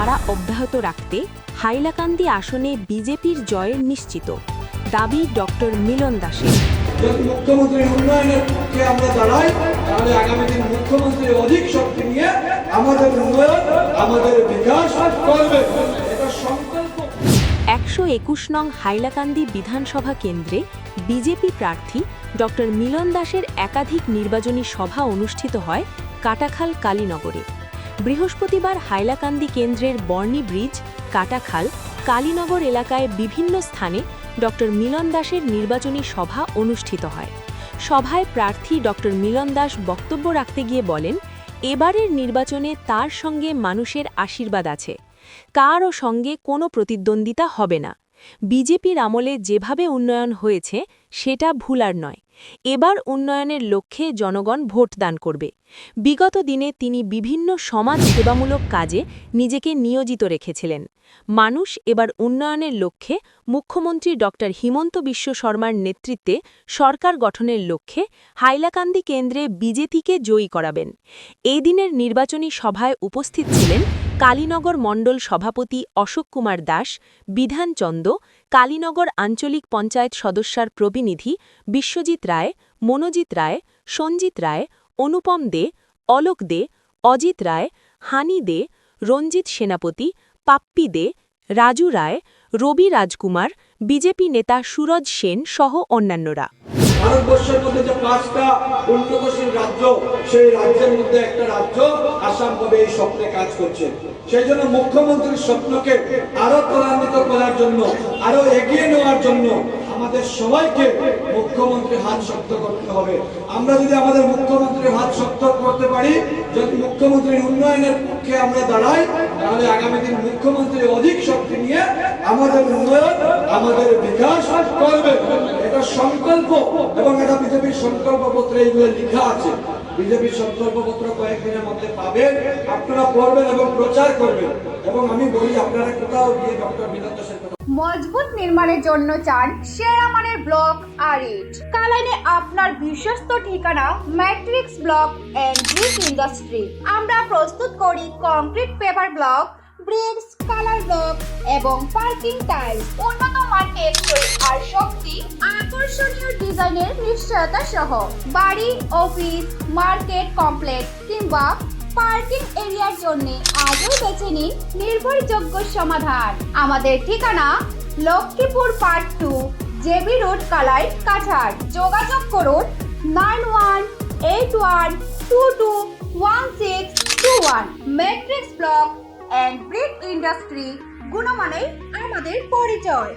ধারা অব্যাহত রাখতে হাইলাকান্দি আসনে বিজেপির জয়ের নিশ্চিত দাবি ডক্টর মিলন দাসের। যদি মুখ্যমন্ত্রীর উন্নয়নের পক্ষে আমরা দাঁড়াই, তাহলে আগামী দিন মুখ্যমন্ত্রীর অধিক শক্তি নিয়ে আমাদের উন্নয়ন, আমাদের বিকাশ করবে, এটা সংকল্প। 121 নং হাইলাকান্দি বিধানসভা কেন্দ্রে বিজেপি প্রার্থী ডক্টর মিলন দাসের একাধিক নির্বাচনী সভা অনুষ্ঠিত হয় কাটাখাল কালীনগরে। বৃহস্পতিবার হাইলাকান্দি কেন্দ্রের বর্ণি ব্রিজ, কাটাখাল, কালীনগর এলাকায় বিভিন্ন স্থানে ডক্টর মিলন দাসের নির্বাচনী সভা অনুষ্ঠিত হয়। সভায় প্রার্থী ডক্টর মিলন দাস বক্তব্য রাখতে গিয়ে বলেন, এবারের নির্বাচনে তার সঙ্গে মানুষের আশীর্বাদ আছে, কারও সঙ্গে কোনো প্রতিদ্বন্দ্বিতা হবে না। বিজেপির আমলে যেভাবে উন্নয়ন হয়েছে সেটা ভুলার নয়। এবার উন্নয়নের লক্ষ্যে জনগণ ভোট দান করবে। বিগত দিনে তিনি বিভিন্ন সমাজ সেবামূলক কাজে নিজেকে নিয়োজিত রেখেছিলেন। মানুষ এবার উন্নয়নের লক্ষ্যে মুখ্যমন্ত্রী ডক্টর হিমন্ত বিশ্ব শর্মার নেতৃত্বে সরকার গঠনের লক্ষ্যে হাইলাকান্দি কেন্দ্রে বিজেপিকে জয়ী করাবেন। এই দিনের নির্বাচনী সভায় উপস্থিত ছিলেন কালীনগর মণ্ডল সভাপতি অশোক কুমার দাস, বিধানচন্দ, কালীনগর আঞ্চলিক পঞ্চায়েত সদস্যার প্রতিনিধি বিশ্বজিৎ রায়, মনোজিৎ রায়, সঞ্জিত রায়, অনুপম দে, অলোক দে, অজিত রায়, হানি দে, রঞ্জিত সেনাপতি, পাপ্পি দে, রাজু রায়, রবি রাজকুমার, বিজেপি নেতা সুরজ সেন সহ অন্যান্যরা। ভারতবর্ষের মধ্যে যে 5টা উন্নয়নশীল রাজ্য, সেই রাজ্যের মধ্যে একটা রাজ্য আসাম হবে এই স্বপ্নে কাজ করছে। সেই জন্য মুখ্যমন্ত্রীর স্বপ্নকে আরো ত্বরান্বিত করার জন্য, আরো এগিয়ে নেওয়ার জন্য আমাদের সবাইকে মুখ্যমন্ত্রীর হাত শক্ত করতে হবে। আমরা যদি আমাদের মুখ্যমন্ত্রীর হাত শক্ত করতে পারি, যদি মুখ্যমন্ত্রীর উন্নয়নের পক্ষে আমরা দাঁড়াই, তাহলে আগামী দিন মুখ্যমন্ত্রীর অধিক শক্তি নিয়ে আমাদের উন্নয়ন, আমাদের বিকাশ করবে, এটা সংকল্প। এবং এটা বিজেপির সংকল্পপত্রে এইগুলো লেখা আছে। বিজেপির সংকল্পপত্র কয়েকদিনের মধ্যে পাবেন, আপনারা পড়বেন এবং প্রচার করবেন। এবং আমি বলি, আপনারা কোথাও গিয়ে ডক্টর মিলন দাসের কথা মজবুত নির্মাণের জন্য চান সেরা মানের ব্লক আর ইট। কালাইনে আপনার বিশ্বস্ত ঠিকানা matrix block and brick industry. আমরা প্রস্তুত করি concrete paper block, bricks, colour block এবং পার্কিং টাইলস। উন্নত মান, টেকসই আর শক্তি, আকর্ষণীয় ডিজাইনের নিশ্চয়তা সহ বাড়ি, অফিস, মার্কেট কমপ্লেক্স কিংবা পার্কিং এরিয়ার জন্য আজও বেছে নিন নির্ভরযোগ্য সমাধান। আমাদের ঠিকানা Lakshmipur part 2, JB road, Kalain, Cachar. যোগাযোগ করুন 9181221621। Matrix block and brick industry, গুণমানে আমাদের পরিচয়।